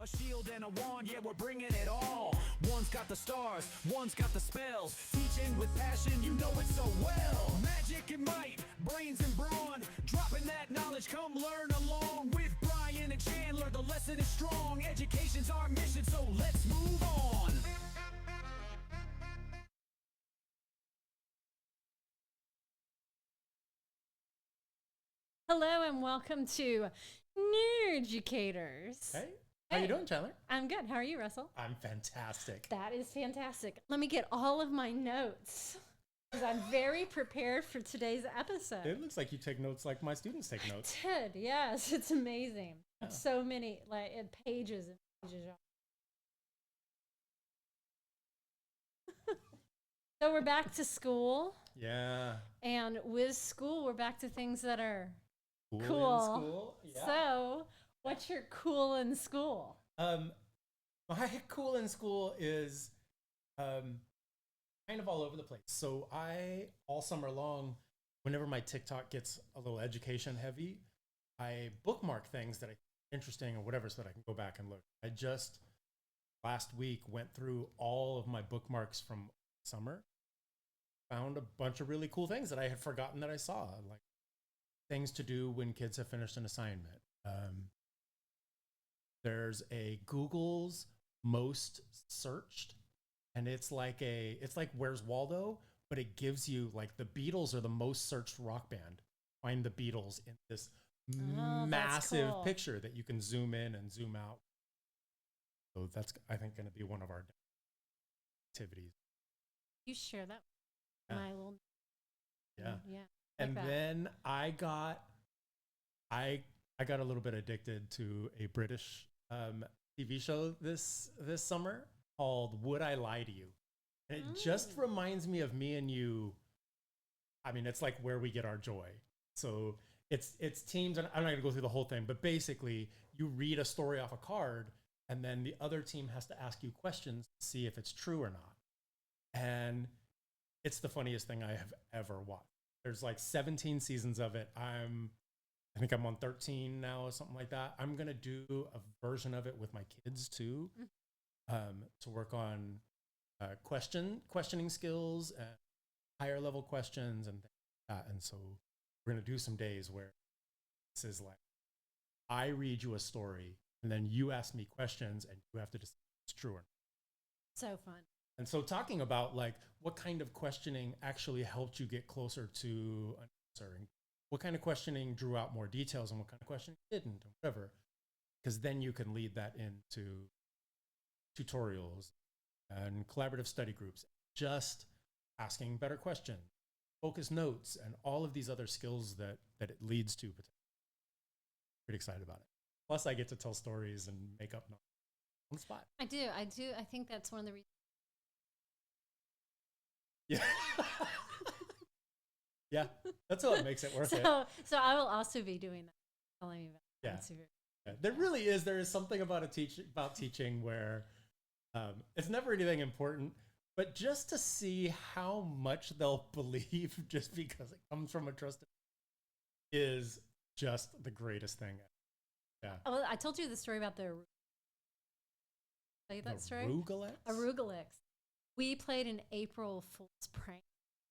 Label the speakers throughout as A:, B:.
A: A shield and a wand, yeah, we're bringing it all. One's got the stars, one's got the spells. Teaching with passion, you know it so well. Magic and might, brains and brawn. Dropping that knowledge, come learn along with Brian and Chandler. The lesson is strong. Education's our mission, so let's move on.
B: Hello and welcome to New Educators.
C: Hey, how you doing, Chandler?
B: I'm good. How are you, Russell?
C: I'm fantastic.
B: That is fantastic. Let me get all of my notes because I'm very prepared for today's episode.
C: It looks like you take notes like my students take notes.
B: I did, yes. It's amazing.
C: Yeah.
B: So many pages and pages. So we're back to school.
C: Yeah.
B: And with school, we're back to things that are
C: Cool. In school. Yeah.
B: So, what's your cool in school?
C: My cool in school is kind of all over the place. So I, all summer long, whenever my TikTok gets a little education heavy, I bookmark things that I think are interesting or whatever so that I can go back and look. I just last week went through all of my bookmarks from summer, found a bunch of really cool things that I had forgotten that I saw, like things to do when kids have finished an assignment. There's a Google's most searched, and it's like Where's Waldo, but it gives you like the Beatles are the most searched rock band. Find the Beatles in this massive
B: cool
C: picture that you can zoom in and zoom out. So that's, I think, going to be one of our activities.
B: You share that.
C: Yeah.
B: My little
C: Yeah.
B: yeah.
C: And
B: Like that.
C: then I got a little bit addicted to a British TV show this summer called Would I Lie to You? And it just reminds me of Me and You. I mean, it's like where we get our joy. So it's teams, and I'm not gonna go through the whole thing, but basically you read a story off a card, and then the other team has to ask you questions to see if it's true or not. And it's the funniest thing I have ever watched. There's like 17 seasons of it. I think I'm on 13 now or something like that. I'm going to do a version of it with my kids too, to work on questioning skills and higher level questions and things like that. And so we're going to do some days where this is like, I read you a story and then you ask me questions and you have to decide if it's true or not.
B: So fun.
C: And so talking about like what kind of questioning actually helped you get closer to answering, what kind of questioning drew out more details and what kind of questioning didn't, or whatever, because then you can lead that into tutorials and collaborative study groups, just asking better questions, focus notes, and all of these other skills that it leads to. Pretty excited about it. Plus I get to tell stories and make up on the spot.
B: I do. I think that's one of the reasons.
C: Yeah. Yeah. That's what makes it worth it.
B: So I will also be doing that. Telling me about that.
C: Yeah. Yeah. There is something about teaching where it's never anything important, but just to see how much they'll believe just because it comes from a trusted is just the greatest thing. Yeah.
B: Well, I told you the story about the. Tell you that story. Arugalex. We played an April Fool's prank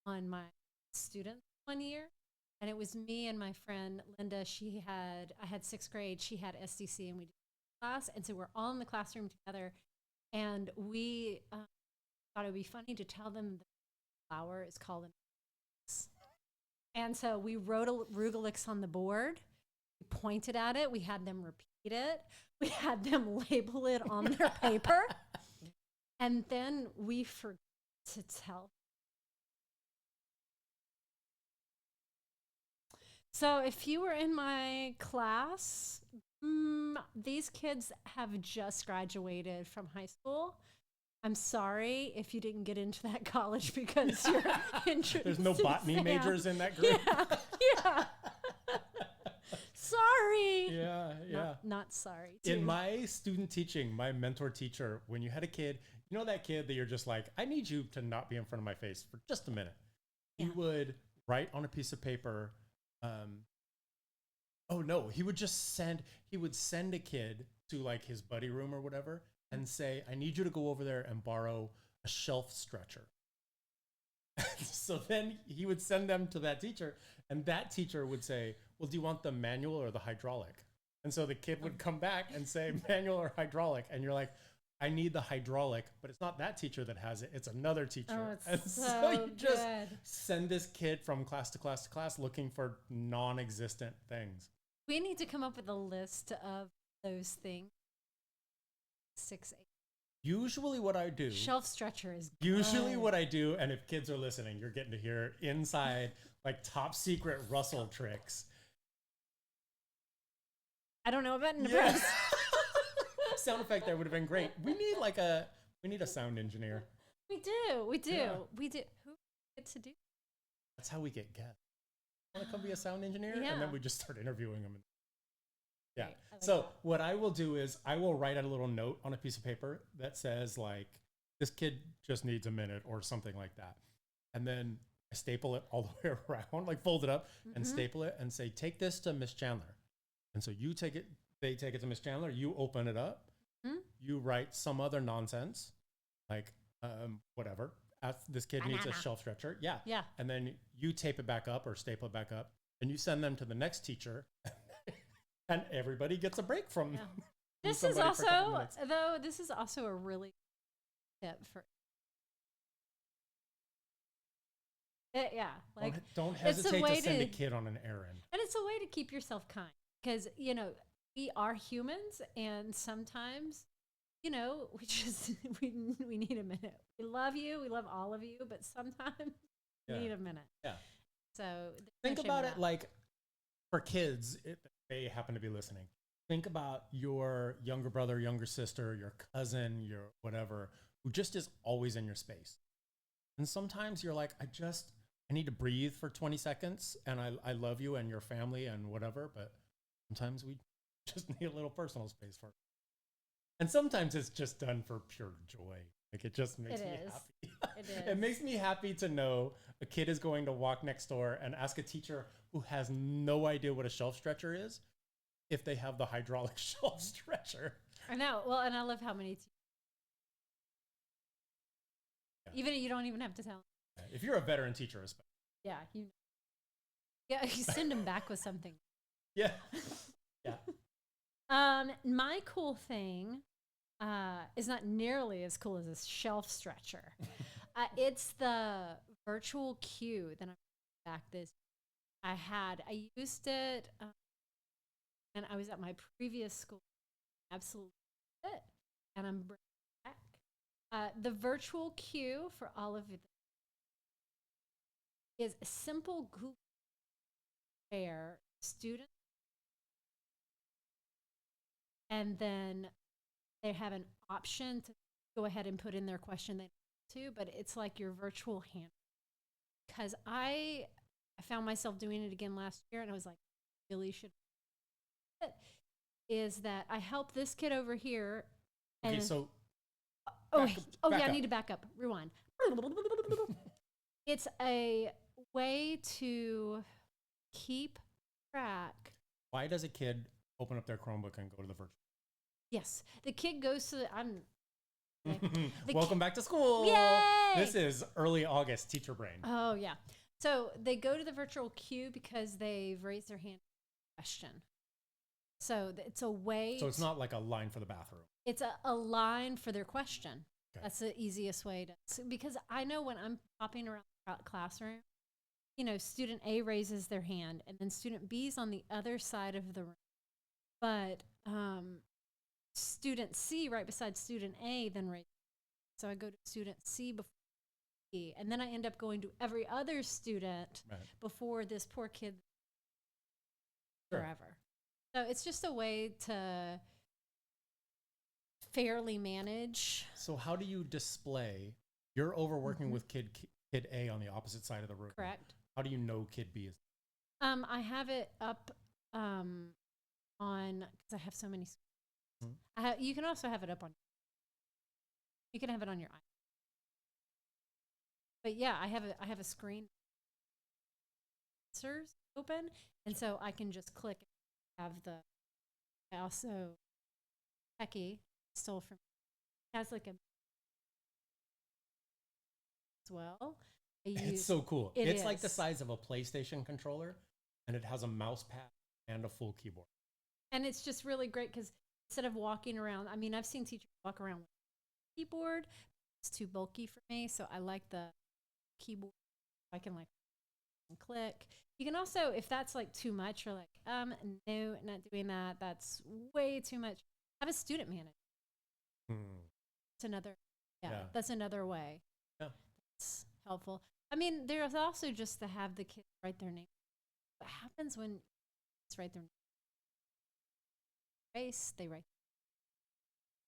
B: on my students one year, and it was me and my friend Linda. I had sixth grade. She had SDC, and we did class, and so we're all in the classroom together. And we thought it would be funny to tell them the flower is called an arugalex. And so we wrote arugalex on the board. We pointed at it. We had them repeat it. We had them label it on their paper. And then we forgot to tell. So if you were in my class, these kids have just graduated from high school. I'm sorry if you didn't get into that college because you're interested.
C: There's no botany majors in that group.
B: Yeah. Sorry.
C: Yeah.
B: Not sorry. Too.
C: In my student teaching, my mentor teacher, when you had a kid, you know that kid that you're just like, I need you to not be in front of my face for just a minute. He would write on a piece of paper. Oh no, he would send a kid to like his buddy room or whatever and say, I need you to go over there and borrow a shelf stretcher. So then he would send them to that teacher, and that teacher would say, well, do you want the manual or the hydraulic? And so the kid would come back and say manual or hydraulic. And you're like, I need the hydraulic, but it's not that teacher that has it. It's another teacher.
B: Oh, it's
C: and
B: so
C: you just
B: good.
C: send this kid from class to class to class looking for non-existent things.
B: We need to come up with a list of those things. 6, 8.
C: Usually what I do.
B: Shelf stretcher is good.
C: Usually what I do, and if kids are listening, you're getting to hear inside, like top secret Russell tricks.
B: I don't know about Nebraska.
C: Yeah. Sound effect there would have been great. We need a sound engineer.
B: We do.
C: Yeah.
B: We do. Who gets to do?
C: That's how we get guests. Want to come be a sound engineer?
B: Yeah.
C: And then we just start interviewing them. Yeah.
B: Right, I like
C: So
B: that.
C: what I will do is I will write a little note on a piece of paper that says like, this kid just needs a minute or something like that. And then I staple it all the way around, like fold it up and staple it and say, take this to Miss Chandler. And so you take it, they take it to Miss Chandler, you open it up, you write some other nonsense, like whatever. This kid needs a shelf stretcher. Yeah.
B: Yeah.
C: And then you tape it back up or staple it back up and you send them to the next teacher and everybody gets a break from, from
B: This is
C: somebody for a couple
B: also,
C: minutes.
B: though, this is also a really tip for. Yeah. Like,
C: don't
B: it's a
C: hesitate
B: way
C: to send a
B: to-
C: kid on an errand.
B: and it's a way to keep yourself kind because, you know, we are humans and sometimes, you know, we just, we need a minute. We love you. We love all of you, but sometimes we need a minute.
C: Yeah.
B: So
C: Think
B: no shame
C: about
B: in
C: it
B: that.
C: like for kids, if they happen to be listening. Think about your younger brother, younger sister, your cousin, your whatever, who just is always in your space. And sometimes you're like, I need to breathe for 20 seconds and I love you and your family and whatever, but sometimes we just need a little personal space for it. And sometimes it's just done for pure joy. Like it just makes me happy.
B: It is.
C: It makes me happy to know a kid is going to walk next door and ask a teacher who has no idea what a shelf stretcher is if they have the hydraulic shelf stretcher.
B: I know. Well, and I love how many. Even you don't even have to tell them.
C: If you're a veteran teacher, especially.
B: Yeah, you send them back with something.
C: Yeah. Yeah.
B: My cool thing is not nearly as cool as a shelf stretcher. It's the virtual queue that I'm back this. I used it, and I was at my previous school. Absolutely, it, and I'm bringing it back. The virtual queue for all of you is a simple Google where students, and then they have an option to go ahead and put in their question they want to, but it's like your virtual hand. Because I found myself doing it again last year, and I was like, really should. Is that I help this kid over here? And
C: Okay, so
B: yeah,
C: back
B: I
C: up.
B: need to back up. Rewind. It's a way to keep track.
C: why does a kid open up their Chromebook and go to the virtual?
B: Yes, the kid goes to. The
C: Welcome back to school.
B: Yay!
C: This is early August teacher brain.
B: Oh yeah. So they go to the virtual queue because they've raised their hand question. So it's a way.
C: So it's not like a line for the bathroom.
B: It's a line for their question.
C: Okay.
B: That's the easiest way to, because I know when I'm popping around the classroom, you know, student A raises their hand and then student B's on the other side of the room. But student C right beside student A then raises. So I go to student C before B, and then I end up going to every other student
C: Right.
B: before this poor kid
C: Sure.
B: forever. So it's just a way to fairly manage.
C: So how do you display? You're overworking with kid A on the opposite side of the room.
B: Correct.
C: How do you know kid B is?
B: I have it up on, because I have so many. You can also have it up on. You can have it on your iPad. But yeah, I have a screen answers open, and so I can just click have I also, Becky stole from, has like a, as well.
C: It's so cool.
B: It
C: It's like the
B: is.
C: size of a PlayStation controller, and it has a mouse pad and a full keyboard.
B: And it's just really great because instead of walking around, I mean, I've seen teachers walk around with a keyboard. It's too bulky for me, so I like the keyboard. I can like click. You can also, if that's like too much, you're like, no, not doing that. That's way too much. Have a student manager. It's another, that's another way.
C: Yeah.
B: It's helpful. I mean, there's also just to have the kids write their name. What happens when kids write their race? They write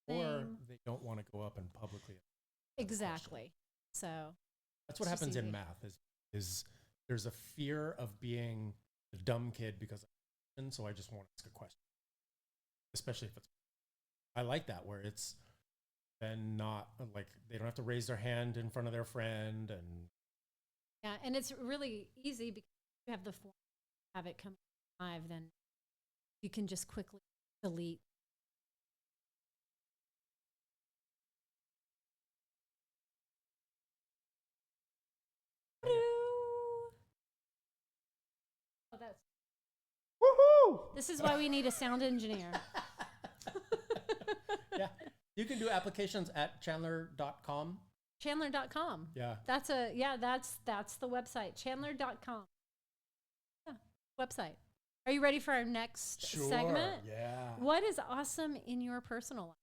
B: their
C: Or
B: name.
C: they don't want to go up and publicly.
B: Exactly. So
C: that's what happens in math is there's a fear of being a dumb kid because so I just won't ask a question. Especially if it's, I like that where it's then not like they don't have to raise their hand in front of their friend. And
B: yeah, and it's really easy because you have the form, have it come live, then you can just quickly delete. Oh, that's
C: woohoo!
B: This is why we need a sound engineer.
C: Yeah. You can do applications at chandler.com.
B: Chandler.com.
C: Yeah.
B: That's the website. Chandler.com. Yeah, website. Are you ready for our next segment?
C: Yeah.
B: What is awesome in your personal life?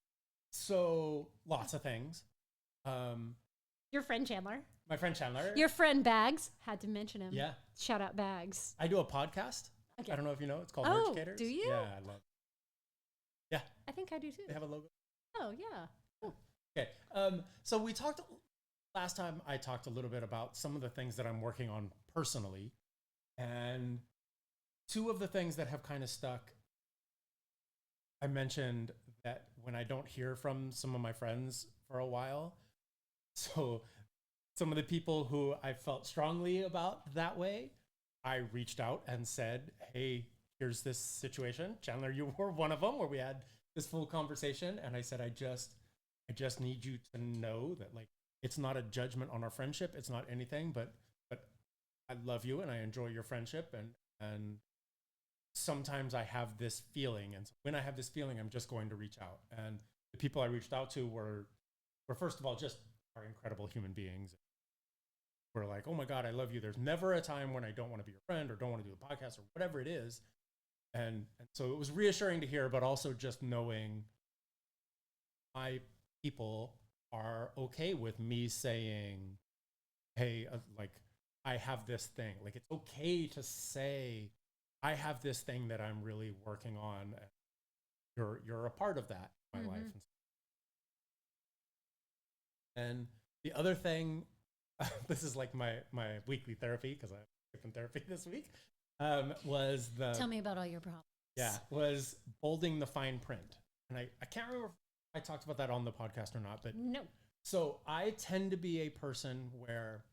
C: So lots of things.
B: Your friend Chandler.
C: My friend Chandler.
B: Your friend Bags. Had to mention him.
C: Yeah.
B: Shout out Bags.
C: I do a podcast. Okay. I don't know if you know. It's called Merchcators.
B: Do you?
C: Yeah, I love it. Yeah.
B: I think I do too.
C: They have a logo.
B: Oh, yeah. Cool.
C: Okay. So we talked last time. I talked a little bit about some of the things that I'm working on personally, and two of the things that have kind of stuck. I mentioned that when I don't hear from some of my friends for a while, so some of the people who I felt strongly about that way, I reached out and said, "Hey, here's this situation. Chandler, you were one of them where we had this full conversation." And I said, I just need you to know that like, it's not a judgment on our friendship. It's not anything, but I love you and I enjoy your friendship. And sometimes I have this feeling. And so when I have this feeling, I'm just going to reach out. And the people I reached out to were first of all, just are incredible human beings. We're like, oh my God, I love you. There's never a time when I don't want to be your friend or don't want to do a podcast or whatever it is. And so it was reassuring to hear, but also just knowing my people are okay with me saying, hey, like, I have this thing. Like, it's okay to say, I have this thing that I'm really working on. You're a part of that in my life. And the other thing, this is like my weekly therapy, because I'm in therapy this week. Was the
B: Tell me about all your problems.
C: Yeah, was bolding the fine print. And I can't remember if I talked about that on the podcast or not, but
B: no.
C: So I tend to be a person where,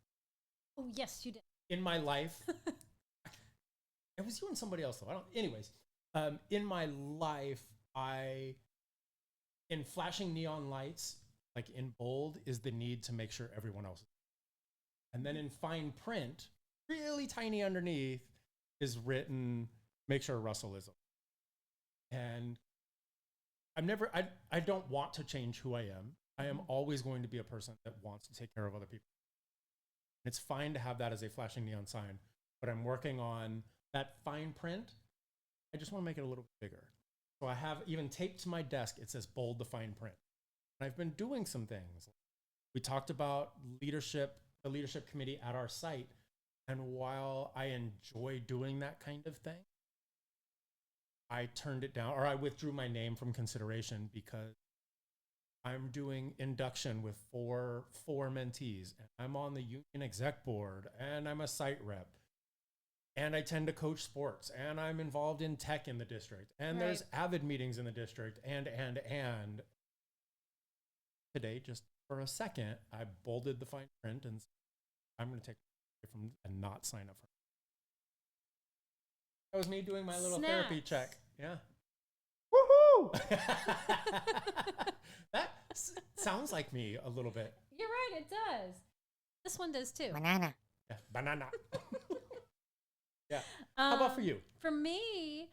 B: oh yes, you did,
C: in my life, it was you and somebody else though. Anyways, in my life, in flashing neon lights, like in bold, is the need to make sure everyone else is. And then in fine print, really tiny underneath, is written, make sure Russell is okay. And I don't want to change who I am. I am always going to be a person that wants to take care of other people. It's fine to have that as a flashing neon sign, but I'm working on that fine print. I just want to make it a little bit bigger. So I have even taped to my desk, it says bold the fine print. And I've been doing some things. We talked about the leadership committee at our site. And while I enjoy doing that kind of thing, I turned it down, or I withdrew my name from consideration because I'm doing induction with four mentees, and I'm on the union exec board, and I'm a site rep, and I tend to coach sports, and I'm involved in tech in the district, and there's Avid meetings in the district, and today, just for a second, I bolded the fine print and I'm going to take it from and not sign up for it. That was me doing my little therapy check. Yeah. Woohoo! That sounds like me a little bit.
B: You're right, it does. This one does too.
D: Banana.
C: Yeah, banana. Yeah. How about for you?
B: For me,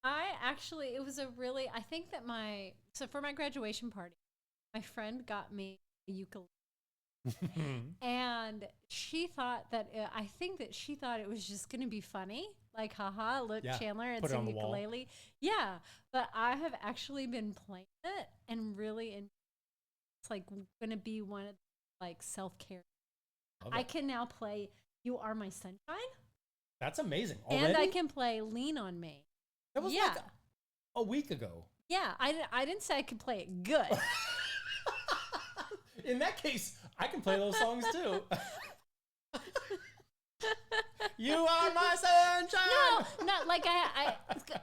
B: it was I think that for my graduation party, my friend got me a ukulele. And she thought that, I think that she thought it was just going to be funny. Like, haha, look,
C: Yeah,
B: Chandler,
C: put
B: it's
C: it
B: a
C: on the wall.
B: ukulele. Yeah. But I have actually been playing it and it's like going to be one of like self-care.
C: Love
B: I
C: it.
B: can now play You Are My Sunshine.
C: That's amazing. Already?
B: And I can play Lean on Me.
C: That was like a week ago.
B: Yeah, I didn't say I could play it good.
C: In that case, I can play those songs too. You are my sunshine.
B: No, not like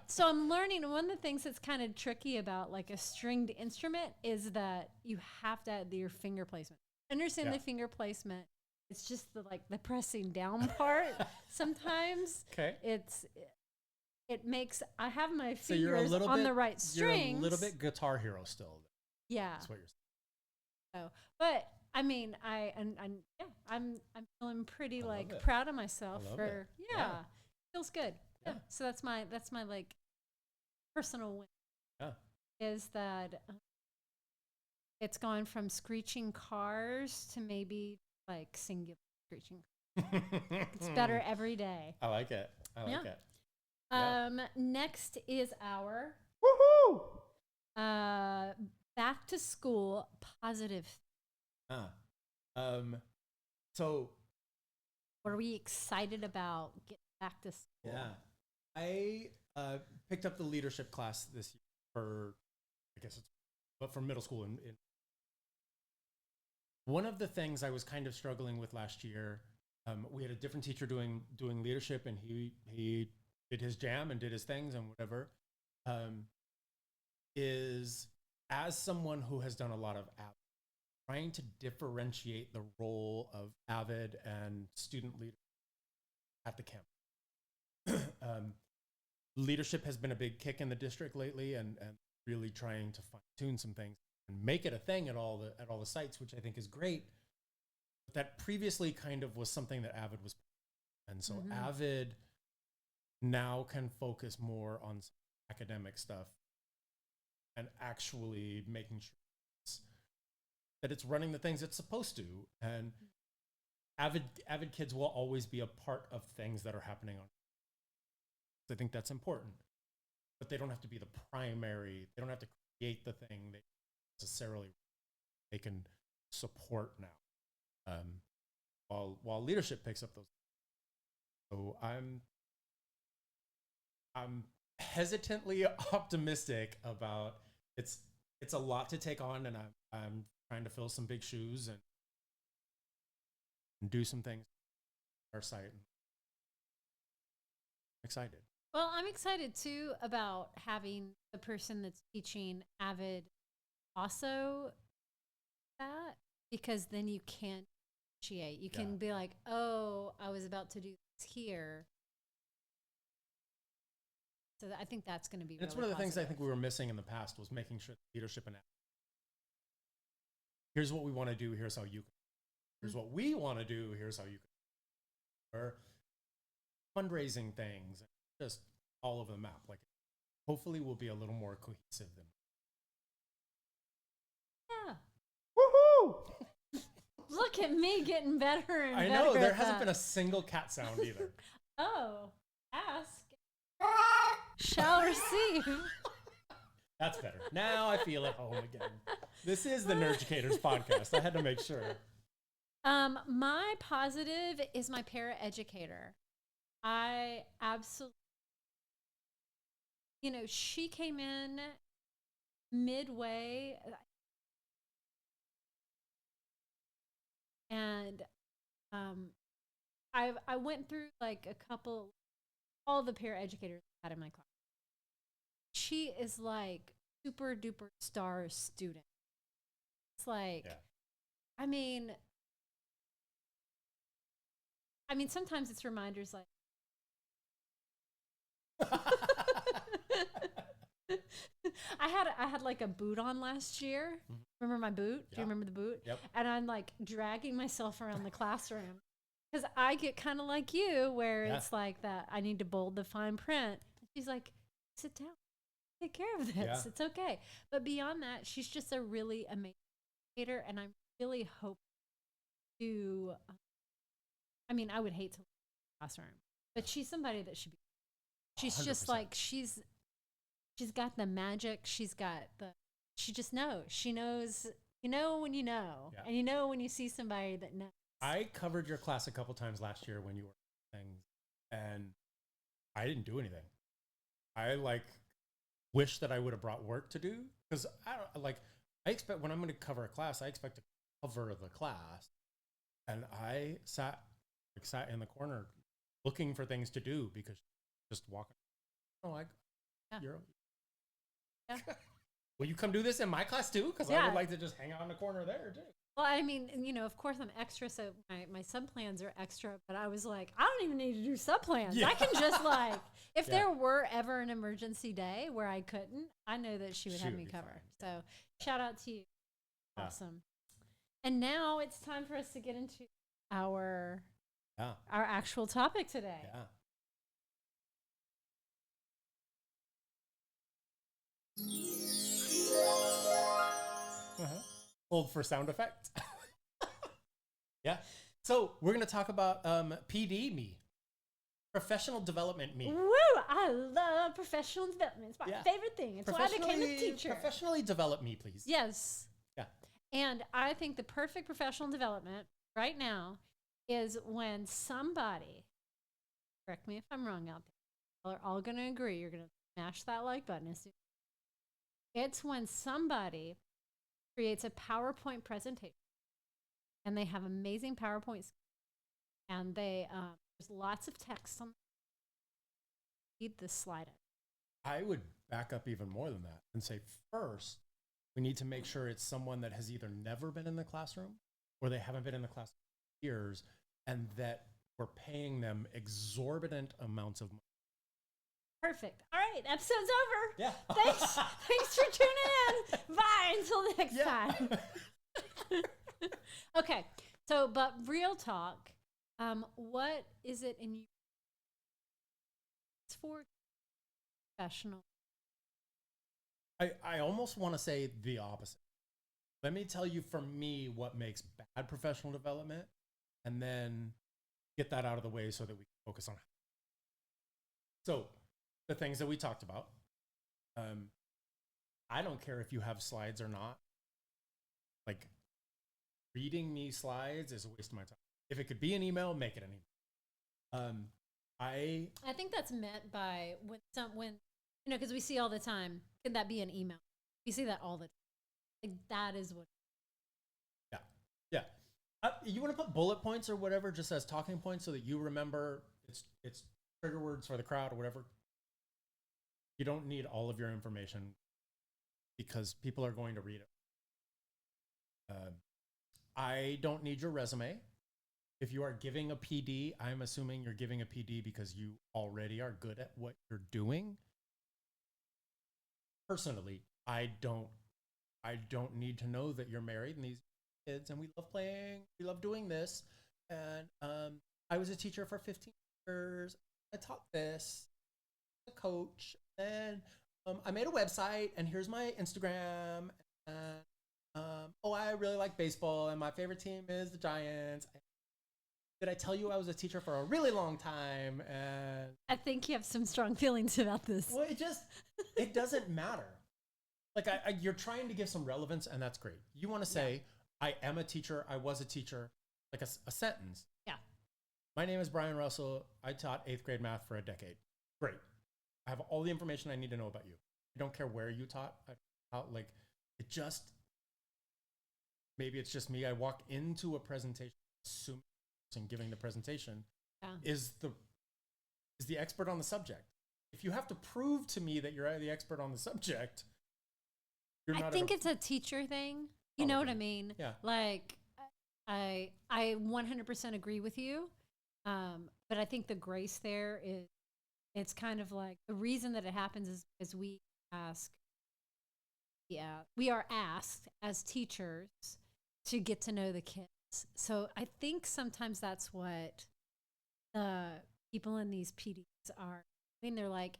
B: so I'm learning. One of the things that's kind of tricky about like a stringed instrument is that you have to add your finger placement. Understand the finger placement. It's just the pressing down part. Sometimes it makes, I have my fingers on the right strings.
C: You're a little bit Guitar Hero still.
B: Yeah.
C: That's what you're saying.
B: So, but I mean, I'm feeling pretty proud of myself for feels good. Yeah. So that's my like personal win.
C: Yeah.
B: Is that it's gone from screeching cars to maybe like singular screeching. It's better every day.
C: I like it. I like it.
B: Next is our
C: Woohoo!
B: back to school positive.
C: So
B: what are we excited about getting back to school?
C: Yeah. I picked up the leadership class this year for middle school. In one of the things I was kind of struggling with last year, we had a different teacher doing leadership, and he did his jam and did his things and whatever. Is as someone who has done a lot of trying to differentiate the role of AVID and student leader at the campus. Leadership has been a big kick in the district lately, and really trying to fine-tune some things and make it a thing at all the sites, which I think is great. But that previously kind of was something that AVID was, and so AVID now can focus more on academic stuff and actually making sure that it's running the things it's supposed to. And AVID kids will always be a part of things that are happening on. I think that's important, but they don't have to be the primary. They don't have to create the thing they necessarily. They can support now, while leadership picks up those. So I'm hesitantly optimistic about it's a lot to take on, and I'm trying to fill some big shoes and do some things on our site. I'm excited.
B: Well, I'm excited too about having the person that's teaching AVID also that, because then you can differentiate. You can be like, oh, I was about to do this here. So I think that's going to be.
C: It's
B: really
C: one of the things I
B: positive.
C: think we were missing in the past was making sure leadership and here's what we want to do. Here's how you. Here's what we want to do. Here's how you. Or fundraising things, just all over the map. Like, hopefully, we'll be a little more cohesive than.
B: Yeah.
C: Woohoo!
B: Look at me getting better and
C: I
B: better.
C: know there
B: at
C: hasn't
B: that.
C: been a single cat sound either.
B: Oh, ask. Shall receive.
C: That's better. Now I feel at home again. This is the Nerducators podcast. I had to make sure.
B: My positive is my paraeducator. I absolutely, she came in midway, and I went through like all the paraeducators I had in my class. She is like super duper star student. It's like, I mean, sometimes it's reminders like, I had like a boot on last year. Remember my boot?
C: Yeah.
B: Do you remember the boot?
C: Yep.
B: And I'm like dragging myself around the classroom because I get kind of like you, where it's like that. I need to bold the fine print. She's like, sit down, take care of this.
C: Yeah.
B: It's okay. But beyond that, she's just a really amazing educator, and I'm really hoping to. I mean, I would hate to leave the classroom, but she's somebody that should be. She's
C: 100%.
B: just like she's got the magic. She just knows. She knows. You know when you know, and you know when you see somebody that knows.
C: I covered your class a couple times last year when you were things, and I didn't do anything. I wish that I would have brought work to do, because I expect when I'm going to cover a class, I expect to cover the class, and I sat in the corner looking for things to do because just walking. Oh, you're.
B: Yeah.
C: Will you come do this in my class too? Because I would like to just hang out in the corner there too.
B: Well, I mean, of course I'm extra, so my sub plans are extra, but I was like, I don't even need to do sub plans.
C: Yeah.
B: I can just if there were ever an emergency day where I couldn't, I know that she would have me cover.
C: Fine.
B: So shout out to you.
C: Yeah.
B: Awesome. And now it's time for us to get into our actual topic today.
C: Yeah. Hold for sound effect. Yeah. So we're going to talk about PD me, professional development me.
B: Woo! I love professional development. It's my favorite thing. It's why I became a teacher.
C: Professionally develop me, please.
B: Yes.
C: Yeah.
B: And I think the perfect professional development right now is when somebody, correct me if I'm wrong out there, are all going to agree. You're going to smash that like button as soon. It's when somebody creates a PowerPoint presentation, and they have amazing PowerPoint skills, and they there's lots of text on. Read this slide.
C: I would back up even more than that and say, first, we need to make sure it's someone that has either never been in the classroom or they haven't been in the classroom for years, and that we're paying them exorbitant amounts of money.
B: Perfect. All right, episode's over.
C: Yeah.
B: Thanks for tuning in. Bye until next time. Okay. So, but real talk, what is it in you? It's for professional.
C: I almost want to say the opposite. Let me tell you, for me, what makes bad professional development, and then get that out of the way so that we can focus on. So, the things that we talked about. I don't care if you have slides or not. Like, reading me slides is a waste of my time. If it could be an email, make it an email.
B: I think that's meant by when because we see all the time. Could that be an email? We see that all the time. Like, that is what.
C: Yeah. You want to put bullet points or whatever just as talking points so that you remember it's trigger words for the crowd or whatever. You don't need all of your information because people are going to read it. I don't need your resume. If you are giving a PD, I'm assuming you're giving a PD because you already are good at what you're doing. Personally, I don't need to know that you're married and these kids and we love playing, we love doing this. And I was a teacher for 15 years. I taught this, a coach, and I made a website, and here's my Instagram. And I really like baseball, and my favorite team is the Giants. Did I tell you I was a teacher for a really long time? And
B: I think you have some strong feelings about this.
C: Well, it doesn't matter. Like, you're trying to give some relevance, and that's great. You want to say, I am a teacher, I was a teacher, like a sentence.
B: Yeah.
C: My name is Brian Russell. I taught 8th grade math for a decade. Great. I have all the information I need to know about you. I don't care where you taught. Maybe it's just me. I walk into a presentation assuming and giving the presentation is the expert on the subject. If you have to prove to me that you're the expert on the subject, you're not. I
B: think it's a teacher thing. You know what I mean?
C: Yeah.
B: Like, I 100% agree with you. But I think the grace there is, it's kind of like the reason that it happens is we ask Yeah, we are asked as teachers to get to know the kids. So I think sometimes that's what the people in these PDs are. I mean, they're like,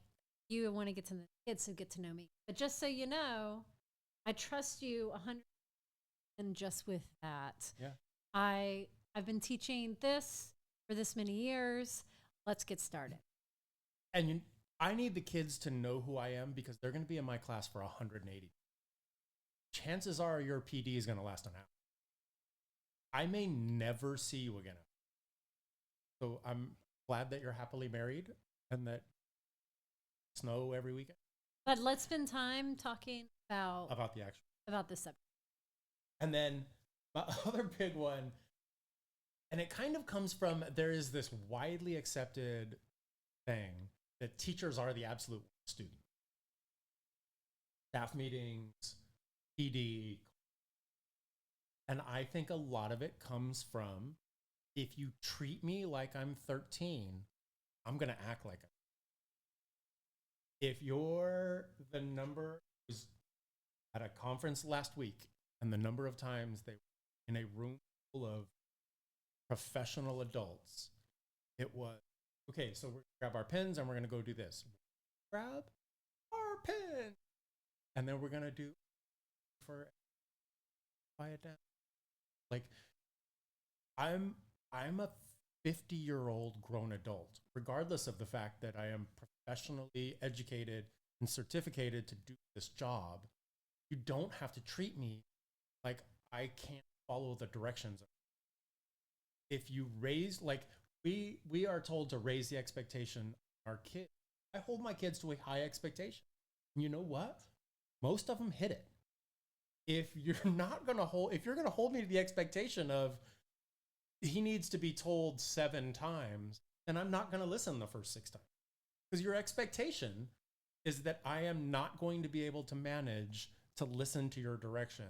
B: you want to get to know the kids, so get to know me. But just so you know, I trust you 100%. And just with that,
C: Yeah.
B: I've been teaching this for this many years. Let's get started.
C: And I need the kids to know who I am because they're going to be in my class for 180. Chances are your PD is going to last an hour. I may never see you again. So I'm glad that you're happily married and that snow every weekend.
B: But let's spend time talking about
C: the actual.
B: About this subject.
C: And then my other big one, and it kind of comes from, there is this widely accepted thing that teachers are the absolute student. Staff meetings, PD. And I think a lot of it comes from, if you treat me like I'm 13, I'm going to act like it. If you're the number, was at a conference last week, and the number of times they were in a room full of professional adults, it was, okay, so we're going to grab our pens and we're going to go do this. Grab our pen. And then we're going to do for quiet down. Like, I'm a 50-year-old grown adult, regardless of the fact that I am professionally educated and certificated to do this job. You don't have to treat me like I can't follow the directions. If you raise, like, we are told to raise the expectation of our kids. I hold my kids to a high expectation. And you know what? Most of them hit it. If you're going to hold me to the expectation of he needs to be told 7 times, then I'm not going to listen the first 6 times. Because your expectation is that I am not going to be able to manage to listen to your direction.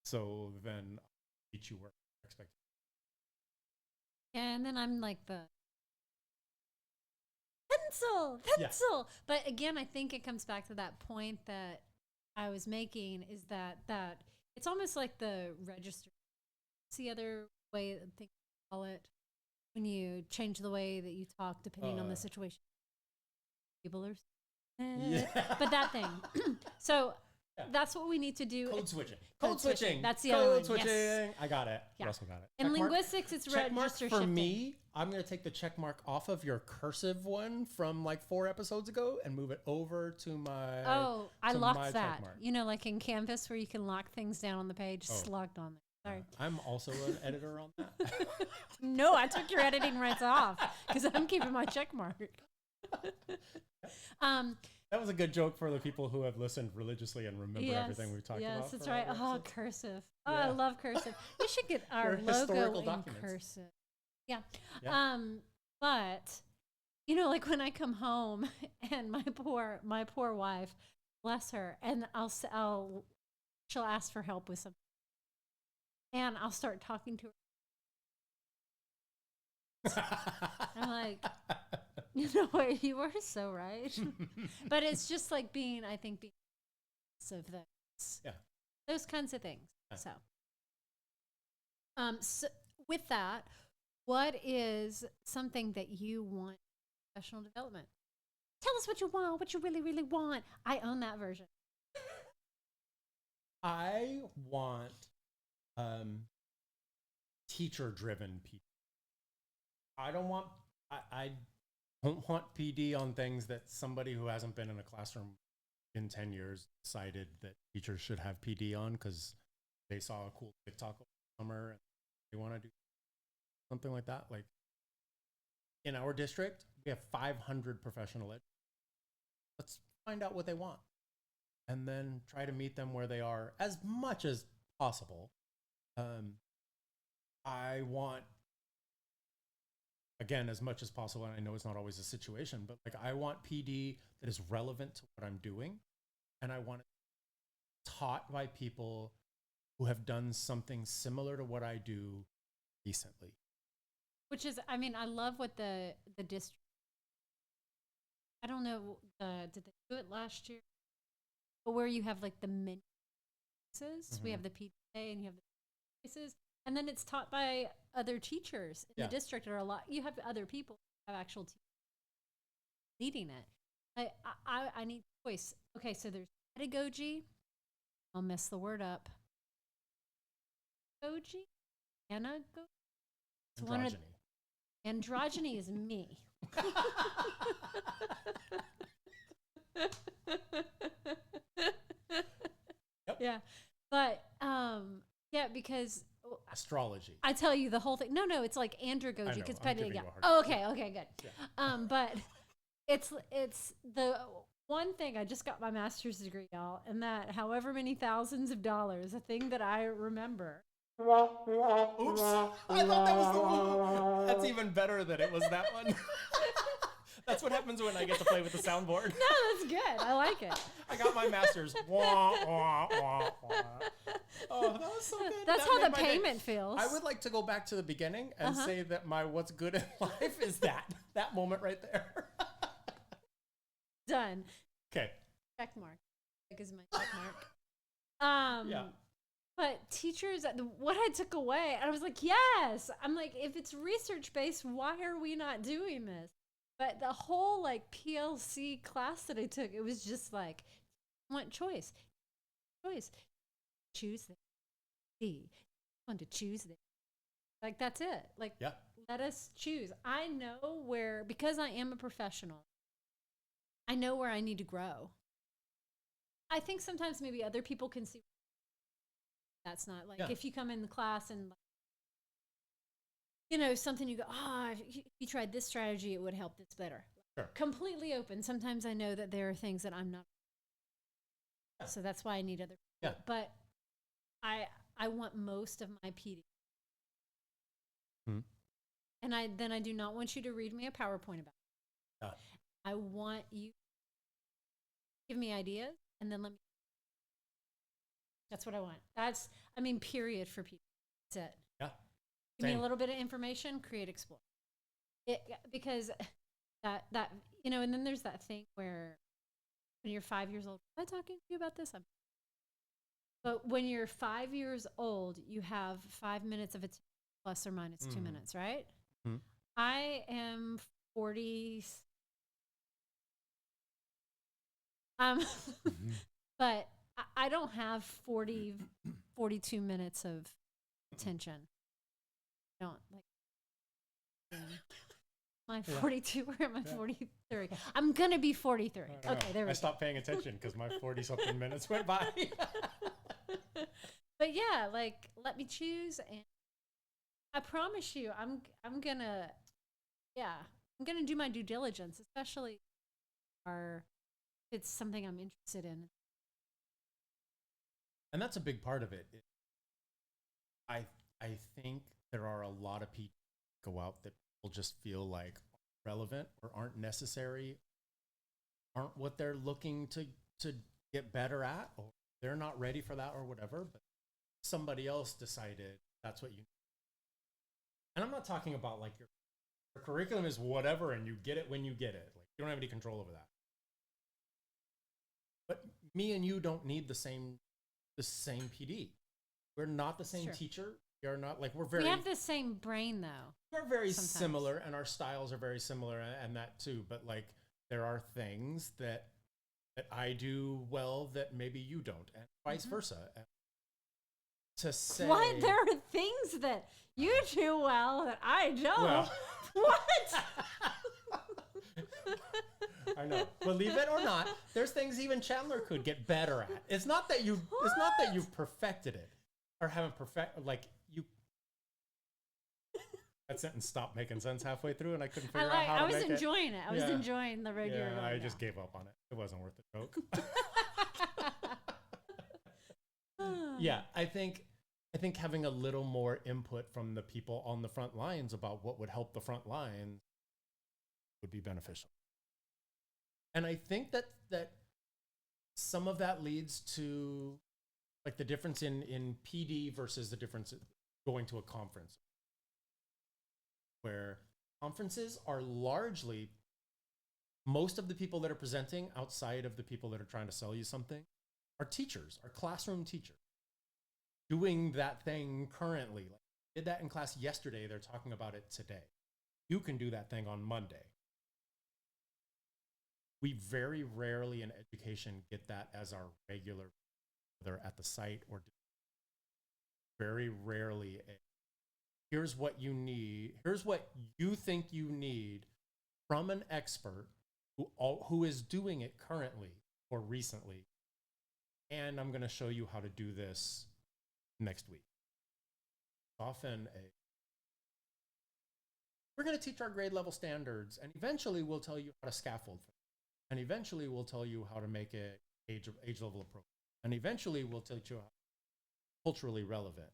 C: So then I'll teach you where your expectation.
B: And then I'm like the pencil.
C: Yeah.
B: But again, I think it comes back to that point that I was making, is that it's almost like the register. It's the other way I think you call it, when you change the way that you talk depending on the situation. People are, but that thing. So
C: yeah.
B: That's what we need to do.
C: Code switching.
B: Code switching. That's the
C: Code
B: other one.
C: switching.
B: Yes.
C: I got it.
B: Yeah.
C: Russell got it.
B: In
C: Check
B: linguistics, it's
C: check mark
B: register
C: for
B: shifting.
C: me. I'm going to take the check mark off of your cursive one from like 4 episodes ago and move it over to my.
B: Oh, I locked that.
C: Check mark.
B: You know, like in Canvas where you can lock things down on the page. Just locked on there. Sorry.
C: I'm also an editor on that.
B: No, I took your editing rights off because I'm keeping my check mark.
C: That was a good joke for the people who have listened religiously and remember everything we've talked about.
B: Yes, that's right. Oh, cursive. Oh,
C: Yeah.
B: I love cursive. We should get our logo in cursive. Yeah. But you know, like when I come home and my poor wife, bless her, and she'll ask for help with something, and I'll start talking to her. I'm like, you know what? You are so right. But it's just like being of those.
C: Yeah.
B: Those kinds of things.
C: Yeah.
B: So with that, what is something that you want in professional development? Tell us what you want, what you really, really want. I own that version.
C: I want teacher-driven people. I don't want PD on things that somebody who hasn't been in a classroom in 10 years decided that teachers should have PD on because they saw a cool TikTok over the summer and they want to do something like that. Like in our district, we have 500 professional ed. Let's find out what they want and then try to meet them where they are as much as possible. I want, again, as much as possible, and I know it's not always a situation, but like I want PD that is relevant to what I'm doing, and I want it taught by people who have done something similar to what I do recently.
B: Which is, I mean, I love what the district, I don't know, did they do it last year? where you have like the menu choices. We have the PTA and you have the choices. And then it's taught by other teachers in the district, or you have other people who have actual teachers leading it. I need choice. Okay, so there's pedagogy. I'll mess the word up. Pedagogy?
C: Androgyny.
B: Androgyny is me.
C: Yep.
B: Yeah. But yeah, because
C: astrology.
B: I tell you the whole thing. No, it's like andragogy because
C: pedagogy.
B: Oh, okay, good.
C: Yeah.
B: But it's the one thing. I just got my master's degree, y'all, and that however many thousands of dollars, a thing that I remember.
C: Oops! I thought that was the one. That's even better that it was that one. That's what happens when I get to play with the soundboard.
B: No, that's good. I like it.
C: I got my master's. Wah, wah, wah, wah. Oh, that was so good.
B: That's
C: that
B: how the payment feels.
C: I would like to go back to the beginning and say that my what's good in life is that moment right there.
B: Done.
C: Okay.
B: Check mark. That is my check mark.
C: Yeah.
B: But teachers, what I took away, I was like, yes. I'm like, if it's research based, why are we not doing this? But the whole like PLC class that I took, it was just like, I want choice. Choose this. I want to choose this. Like, that's it. Like, let us choose. I know where, because I am a professional, I know where I need to grow. I think sometimes maybe other people can see that's not like if you come in the class and something you go, if you tried this strategy, it would help this better.
C: Sure.
B: Completely open. Sometimes I know that there are things that I'm not. So that's why I need other people.
C: Yeah.
B: But I want most of my PD. And I do not want you to read me a PowerPoint about it. I want you to give me ideas and then let me. That's what I want. Period for people. That's it.
C: Yeah.
B: Give me a little bit of information, create, explore. Because that and then there's that thing where when you're 5 years old, am I talking to you about this? But when you're 5 years old, you have 5 minutes of attention plus or minus 2 minutes, right? Mm-hmm. I am 40. But I don't have 42 minutes of attention. I don't like. Am I 42 or am I 43? I'm gonna be 43. Okay, there we go.
C: I stopped paying attention because my 40-something minutes went by.
B: But yeah, like, let me choose, and I promise you, I'm gonna do my due diligence, especially if it's something I'm interested in.
C: And that's a big part of it. I think there are a lot of people who go out that will just feel like relevant or aren't necessary, aren't what they're looking to get better at, or they're not ready for that or whatever, but somebody else decided that's what you need. And I'm not talking about like your curriculum is whatever and you get it when you get it. Like, you don't have any control over that. But me and you don't need the same PD. We're not the same teacher. We are not like we
B: have the same brain though.
C: We're very similar and our styles are very similar and that too. But like there are things that I do well that maybe you don't, and vice versa. And to say
B: what? There are things that you do well that I don't. Well, what?
C: I know. Believe it or not, there's things even Chandler could get better at. It's not that you've perfected it or haven't like you. That sentence stopped making sense halfway through, and I couldn't figure out how to make it.
B: I was enjoying it. I was enjoying the road you were going
C: I just gave up on it. It wasn't worth the joke. Yeah, I think having a little more input from the people on the front lines about what would help the front lines would be beneficial. And I think that some of that leads to like the difference in PD versus the difference going to a conference, where conferences are largely most of the people that are presenting outside of the people that are trying to sell you something our teachers, our classroom teachers, doing that thing currently. Like, did that in class yesterday. They're talking about it today. You can do that thing on Monday. We very rarely in education get that as our regular, whether at the site or very rarely. Here's what you need. Here's what you think you need from an expert who is doing it currently or recently. And I'm going to show you how to do this next week. Often we're going to teach our grade level standards, and eventually we'll tell you how to scaffold things. And eventually we'll tell you how to make it age level appropriate. And eventually we'll teach you how culturally relevant.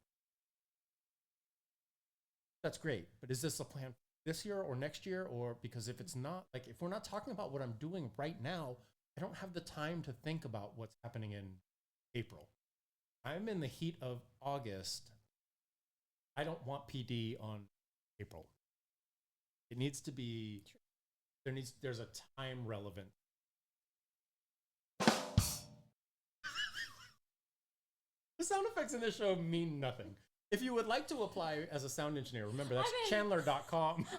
C: That's great. But is this a plan this year or next year? Or because if it's not, like if we're not talking about what I'm doing right now, I don't have the time to think about what's happening in April. I'm in the heat of August. I don't want PD on April. It needs to be, there's a time relevant. The sound effects in this show mean nothing. If you would like to apply as a sound engineer, remember that's chandler.com.
B: I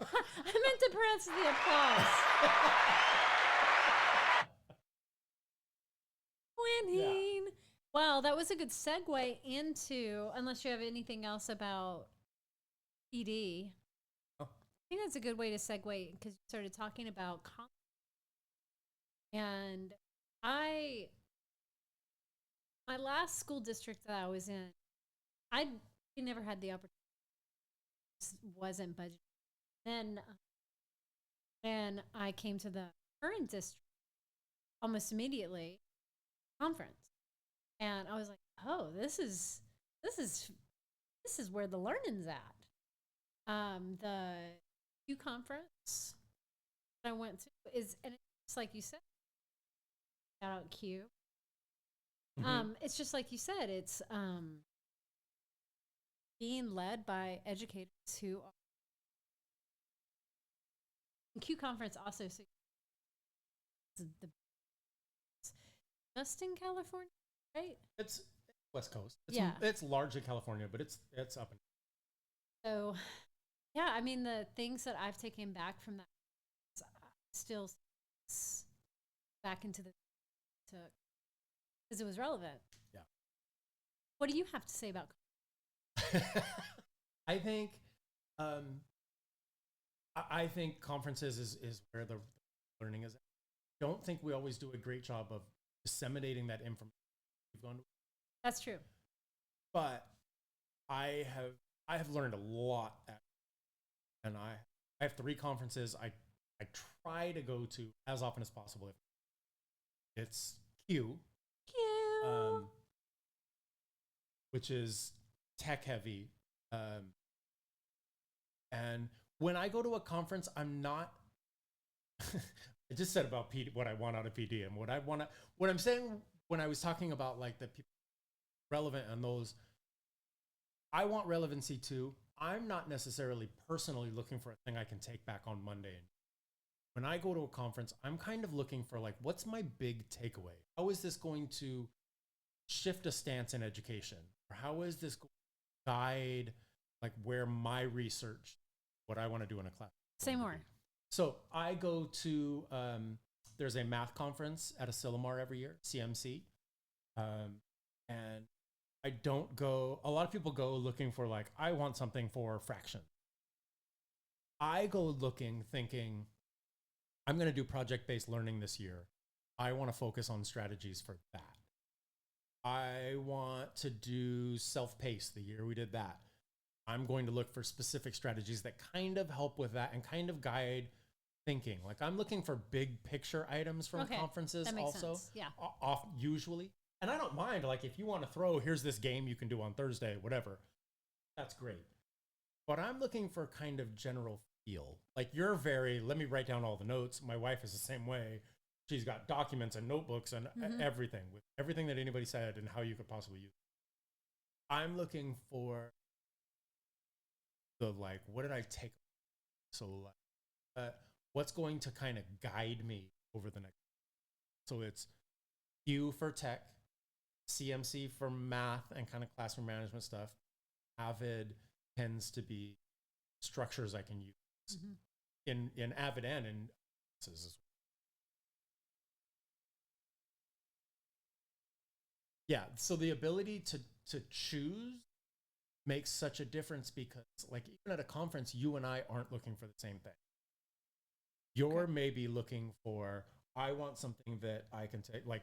B: meant to press the applause. Winning. Yeah. Wow, that was a good segue into, unless you have anything else about PD. Oh. I think that's a good way to segue because you started talking about and my last school district that I was in, I never had the opportunity. Wasn't budgeted. Then when I came to the current district, almost immediately, conference, and I was like, "Oh, this is where the learning's at." The Q conference that I went to and it's like you said, shout out Q. It's just like you said, it's being led by educators who are. Q conference also just in California, right?
C: It's West Coast. It's largely California, but it's up and.
B: So, yeah, I mean the things that I've taken back from that still back into because it was relevant.
C: Yeah.
B: What do you have to say about?
C: I think conferences is where the learning is. I don't think we always do a great job of disseminating that information.
B: That's true.
C: But I have learned a lot and I have 3 conferences I try to go to as often as possible. It's Q. Which is tech heavy. And when I go to a conference, I'm not, I just said about PD, what I want out of PD and what I'm saying when I was talking about like the people relevant and those, I want relevancy too. I'm not necessarily personally looking for a thing I can take back on Monday. When I go to a conference, I'm kind of looking for like, what's my big takeaway? How is this going to shift a stance in education? Or how is this going to guide like where my research, what I want to do in a class?
B: Say more.
C: So I go to, there's a math conference at Asilomar every year, CMC. And I don't go, a lot of people go looking for like, I want something for fraction. I go looking, thinking, I'm going to do project-based learning this year. I want to focus on strategies for that. I want to do self-paced the year we did that. I'm going to look for specific strategies that kind of help with that and kind of guide thinking. Like I'm looking for big picture items from conferences
B: that makes
C: also.
B: Sense. Yeah.
C: Off usually. And I don't mind, like if you want to throw, here's this game you can do on Thursday, whatever. That's great. But I'm looking for kind of general feel. Like you're let me write down all the notes. My wife is the same way. She's got documents and notebooks and everything with everything that anybody said and how you could possibly use it. I'm looking for the like, what did I take? So like, what's going to kind of guide me over the next? So it's Q for tech, CMC for math and kind of classroom management stuff. Avid tends to be structures I can use in Avid and in yeah. So the ability to choose makes such a difference, because like even at a conference, you and I aren't looking for the same thing. You're maybe looking for, I want something that I can take, like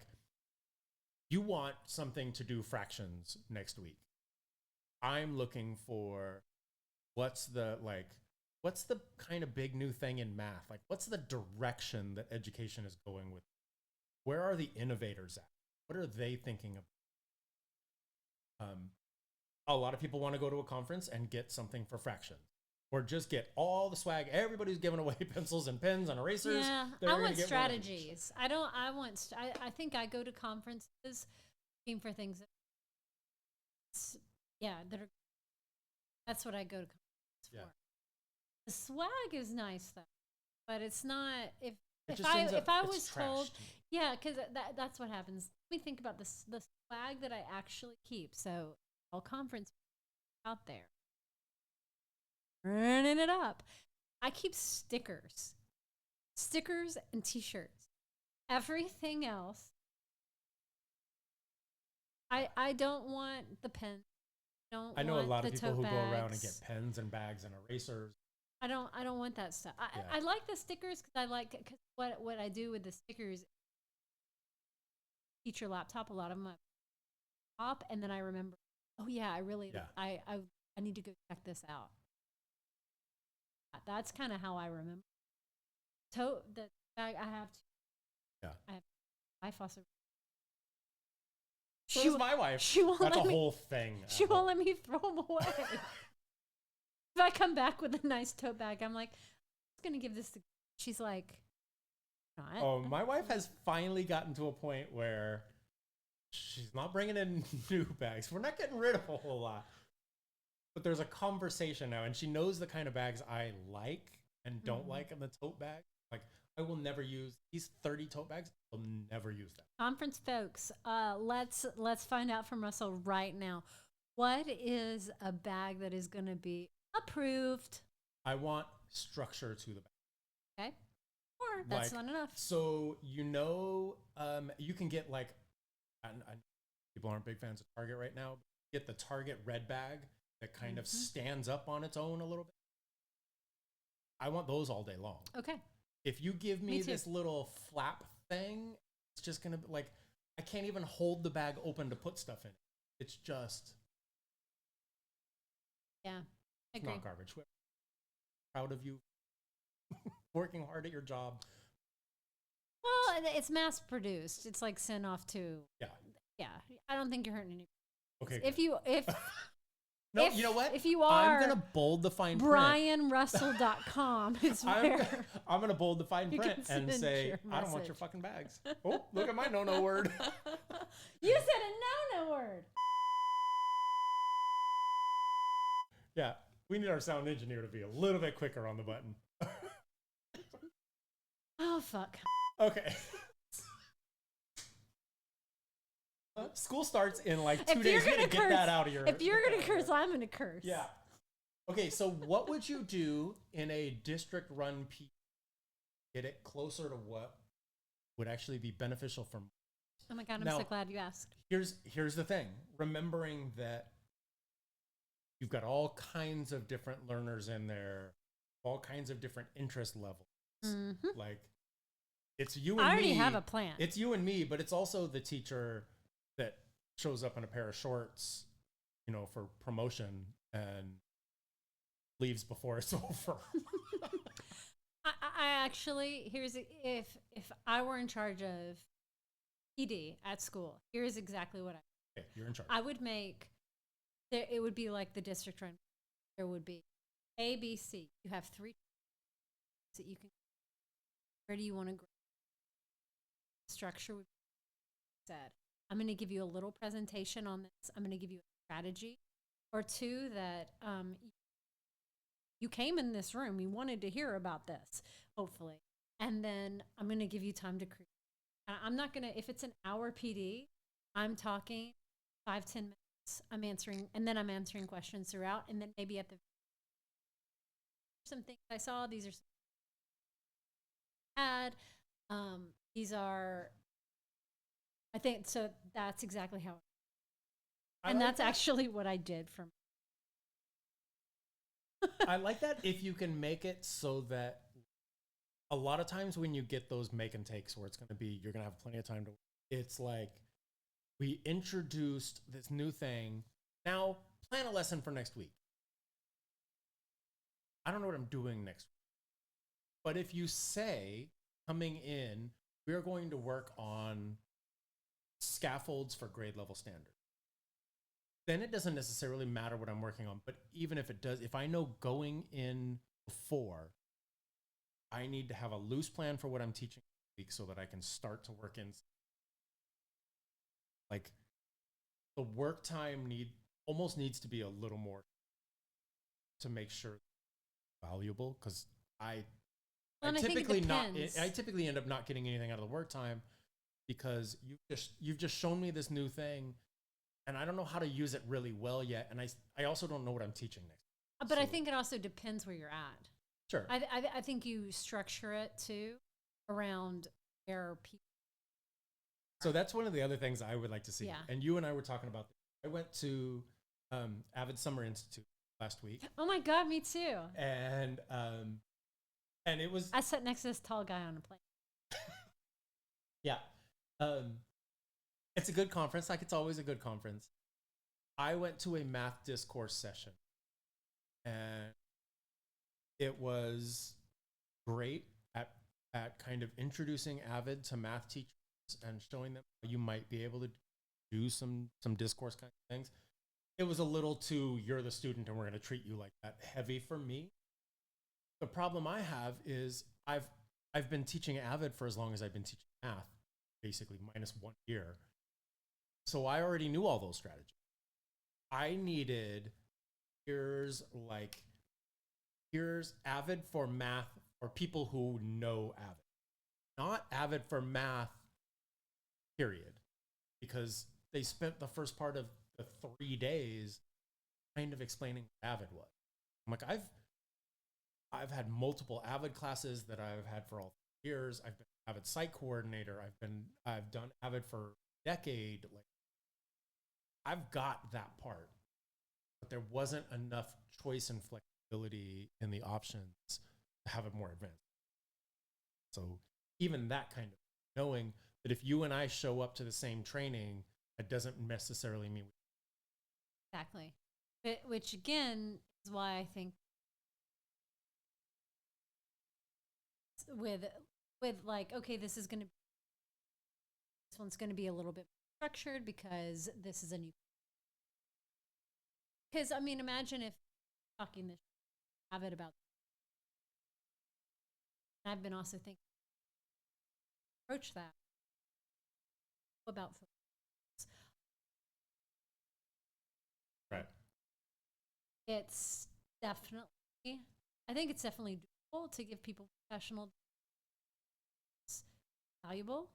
C: you want something to do fractions next week. I'm looking for what's the kind of big new thing in math? Like what's the direction that education is going with? Where are the innovators at? What are they thinking of? A lot of people want to go to a conference and get something for fractions, or just get all the swag. Everybody's giving away pencils and pens and erasers.
B: Yeah, I want strategies. I think I go to conferences looking for things that's what I go to conferences for. The swag is nice though, but it's not, if I was told, because that's what happens. Let me think about the swag that I actually keep. So all conference out there, running it up. I keep stickers and T-shirts. Everything else, I don't want the pen.
C: I know a lot of people who go around and get pens and bags and erasers.
B: I don't want that stuff. I like the stickers because what I do with the stickers, teacher laptop, a lot of them top, and then I remember, oh yeah, I need to go check this out. That's kind of how I remember. The bag I have. I have my faucet.
C: So is my wife. That's a whole thing.
B: She won't let me throw them away. If I come back with a nice tote bag, I'm like, I'm going to give this to... She's like...
C: my wife has finally gotten to a point where she's not bringing in new bags. We're not getting rid of a whole lot. But there's a conversation now, and she knows the kind of bags I like and don't like in the tote bag. Like, I will never use these 30 tote bags. I'll never use them.
B: Conference folks, let's find out from Russell right now. What is a bag that is going to be approved?
C: I want structure to the bag.
B: Okay. Or that's not enough.
C: So, you can get like, people aren't big fans of Target right now. Get the Target red bag that kind of stands up on its own a little bit. I want those all day long.
B: Okay.
C: If you give me this little flap thing, it's just going to be like, I can't even hold the bag open to put stuff in it. It's just...
B: Yeah, I agree.
C: Not garbage. Proud of you. Working hard at your job.
B: Well, it's mass produced. It's like sent off to... Yeah. I don't think you're hurting anybody.
C: Okay.
B: No,
C: you know what?
B: If you are,
C: I'm gonna bold the fine print.
B: BrianRussell.com is where
C: I'm gonna bold the fine print and say, I don't want your fucking bags. Oh, look at my no word.
B: You said a no word.
C: Yeah, we need our sound engineer to be a little bit quicker on the button.
B: Oh, fuck.
C: Okay. School starts in like 2 days. You gotta get that out of your...
B: If you're going to curse, I'm going to curse.
C: Yeah. Okay, so what would you do in a district-run P? Get it closer to what would actually be beneficial for...
B: Oh my God, I'm so glad you asked.
C: Here's the thing. Remembering that you've got all kinds of different learners in there, all kinds of different interest levels. Mm-hmm. Like, it's you and me.
B: I already have a plan.
C: It's you and me, but it's also the teacher that shows up in a pair of shorts, for promotion and leaves before it's over.
B: I actually, if I were in charge of PD at school, here's exactly what
C: okay, you're in charge.
B: I would make, it would be like the district run. There would be A, B, C. You have 3 that you can, where do you want to grow? Structure would be said. I'm going to give you a little presentation on this. I'm going to give you a strategy or 2 that you came in this room. You wanted to hear about this, hopefully. And then I'm going to give you time to create. I'm not going to, if it's an hour PD, I'm talking 5-10 minutes. I'm answering questions throughout, and then maybe at the some things I saw. These are had. These are. I think so. That's exactly how. And that's actually what I did from.
C: I like that if you can make it so that a lot of times when you get those make and takes where it's going to be, you're going to have plenty of time to, it's like we introduced this new thing. Now plan a lesson for next week. I don't know what I'm doing next week. But if you say coming in, we're going to work on scaffolds for grade level standards, then it doesn't necessarily matter what I'm working on. But even if it does, if I know going in before, I need to have a loose plan for what I'm teaching this week so that I can start to work in. Like the work time almost needs to be a little more to make sure it's valuable, because I typically end up not getting anything out of the work time because you've just shown me this new thing. And I don't know how to use it really well yet. And I also don't know what I'm teaching next.
B: But I think it also depends where you're at.
C: Sure.
B: I think you structure it too around where people.
C: So that's one of the other things I would like to see.
B: Yeah.
C: And you and I were talking about this. I went to Avid Summer Institute last week.
B: Oh my God, me too.
C: And it was.
B: I sat next to this tall guy on a plane.
C: Yeah. It's a good conference. Like it's always a good conference. I went to a math discourse session and it was great at kind of introducing Avid to math teachers and showing them how you might be able to do some discourse kind of things. It was a little too, you're the student and we're going to treat you like that, heavy for me. The problem I have is I've been teaching Avid for as long as I've been teaching math, basically minus 1 year. So I already knew all those strategies. I needed, here's Avid for math for people who know Avid. Not Avid for math, period. Because they spent the first part of the 3 days kind of explaining what Avid was. I'm like, I've had multiple Avid classes that I've had for all years. I've been Avid site coordinator. I've done Avid for a decade. Like, I've got that part, but there wasn't enough choice and flexibility in the options to have it more advanced. So even that kind of knowing that if you and I show up to the same training, that doesn't necessarily mean
B: Exactly. Which again is why I think with like, okay, this one's going to be a little bit structured because this is a new. Because I mean, imagine if talking this Avid about. I've been also thinking approach that about
C: right.
B: It's definitely, I think it's definitely doable to give people professional. It's valuable.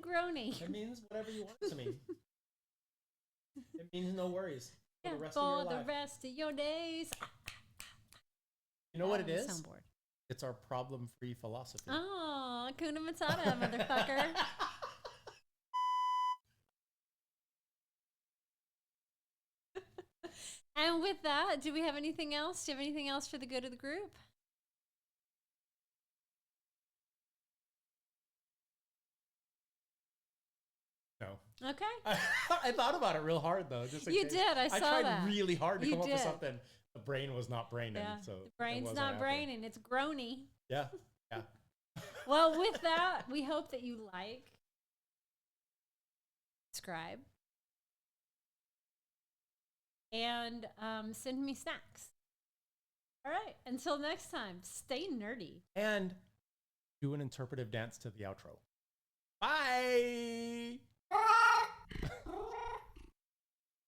B: Groany.
C: It means whatever you want it to mean. It means no worries for the rest
B: for
C: of your
B: the
C: life.
B: rest of your days.
C: You know what it is?
B: Soundboard.
C: It's our problem-free philosophy.
B: Oh, Kuna Matata, motherfucker. And with that, do we have anything else? Do you have anything else for the good of the group?
C: No.
B: Okay.
C: I thought about it real hard though. Just
B: you did. I saw that.
C: I tried really hard to
B: you
C: come
B: did.
C: up with something. The brain was not braining.
B: Yeah.
C: So
B: the brain's not braining. It's groany.
C: Yeah. Yeah.
B: Well, with that, we hope that you like, subscribe, and send me snacks. All right. Until next time, stay nerdy.
C: And do an interpretive dance to the outro. Bye.